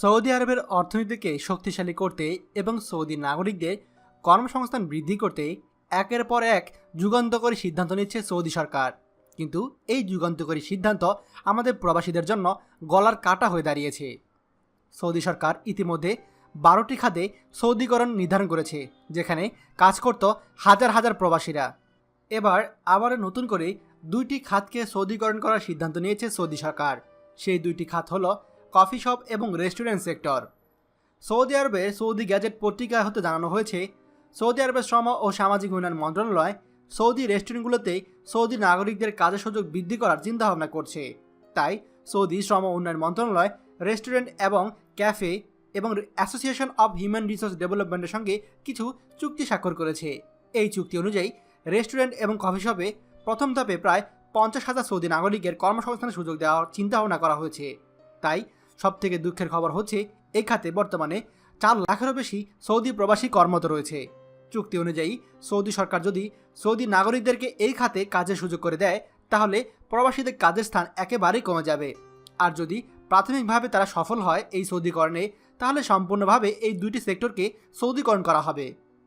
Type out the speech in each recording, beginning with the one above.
Saudi আরবের অর্থনীতিকে শক্তিশালী করতে এবং সৌদি নাগরিকদের কর্মসংস্থান বৃদ্ধি করতে একের পর এক যুগান্তকারী সিদ্ধান্ত নিচ্ছে সৌদি সরকার। কিন্তু এই যুগান্তকারী সিদ্ধান্ত আমাদের প্রবাসীদের জন্য গলার কাটা হয়ে দাঁড়িয়েছে। সৌদি সরকার ইতিমধ্যে 12টি খাতে সৌদিকরণ নির্ধারণ করেছে, যেখানে কাজ করত হাজার হাজার প্রবাসীরা। এবার আবার নতুন করে 2টি খাতকে সৌদিকরণ করার সিদ্ধান্ত নিয়েছে সৌদি সরকার। সেই 2টি খাত হলো কফি শপ এবং রেস্টুরেন্ট সেক্টর। সৌদি আরবের সৌদি গ্যাজেট পত্রিকা হতে জানানো হয়েছে, সৌদি আরবের শ্রম ও সামাজিক উন্নয়ন মন্ত্রণালয় সৌদি রেস্টুরেন্টগুলোতে সৌদি নাগরিকদের কাজের সুযোগ বৃদ্ধি করার চিন্তাভাবনা করছে। তাই সৌদি শ্রম উন্নয়ন মন্ত্রণালয় রেস্টুরেন্ট এবং ক্যাফে এবং অ্যাসোসিয়েশন অব হিউম্যান রিসোর্স ডেভেলপমেন্টের সঙ্গে কিছু চুক্তি স্বাক্ষর করেছে। এই চুক্তি অনুযায়ী রেস্টুরেন্ট এবং কফি শপে প্রথম ধাপে প্রায় 50,000 সৌদি নাগরিকের কর্মসংস্থানের সুযোগ দেওয়ার চিন্তাভাবনা করা হয়েছে। তাই সবথেকে দুঃখের খবর হচ্ছে, এই খাতে বর্তমানে 4 লাখেরও বেশি সৌদি প্রবাসী কর্মরত রয়েছে। চুক্তি অনুযায়ী সৌদি সরকার যদি সৌদি নাগরিকদেরকে এই খাতে কাজের সুযোগ করে দেয়, তাহলে প্রবাসীদের কাজের স্থান একেবারেই কমে যাবে। আর যদি প্রাথমিকভাবে তারা সফল হয় এই সৌদিকরণে, তাহলে সম্পূর্ণভাবে এই 2টি সেক্টরকে সৌদিকরণ করা হবে।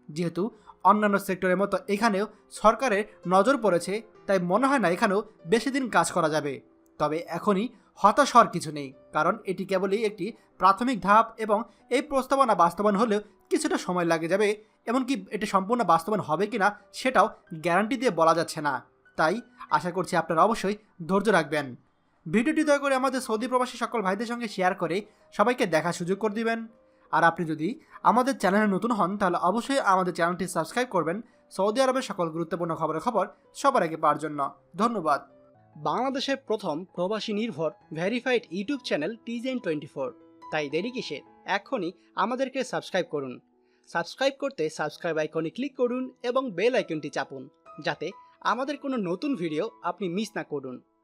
যেহেতু অন্যান্য সেক্টরের মতো এখানেও সরকারের নজর পড়েছে, তাই মনে হয় না এখানেও বেশি দিন কাজ করা যাবে। তবে এখনই হতাশ হওয়ার কিছু নেই, কারণ এটি কেবলই একটি প্রাথমিক ধাপ এবং এই প্রস্তাবনা বাস্তবায়ন হলেও কিছুটা সময় লাগে যাবে। এমনকি এটি সম্পূর্ণ বাস্তবায়ন হবে কিনা সেটাও গ্যারান্টি দিয়ে বলা যাচ্ছে না। তাই আশা করছি আপনারা অবশ্যই ধৈর্য রাখবেন। ভিডিওটি দয়া করে আমাদের সৌদি প্রবাসী সকল ভাইদের সঙ্গে শেয়ার করে সবাইকে দেখার সুযোগ করে দিবেন। আর আপনি যদি আমাদের চ্যানেলে নতুন হন, তাহলে অবশ্যই আমাদের চ্যানেলটি সাবস্ক্রাইব করবেন সৌদি আরবের সকল গুরুত্বপূর্ণ খবর সবার আগে পাওয়ার জন্য। ধন্যবাদ। বাংলাদেশের প্রথম প্রবাসী নির্ভর ভেরিফাইড ইউটিউব চ্যানেল TJN24। তাই দেরি কিসের, এখনই আমাদেরকে সাবস্ক্রাইব করুন। সাবস্ক্রাইব করতে সাবস্ক্রাইব আইকনে ক্লিক করুন এবং বেল আইকনটি চাপুন, যাতে আমাদের কোনো নতুন ভিডিও আপনি মিস না করুন।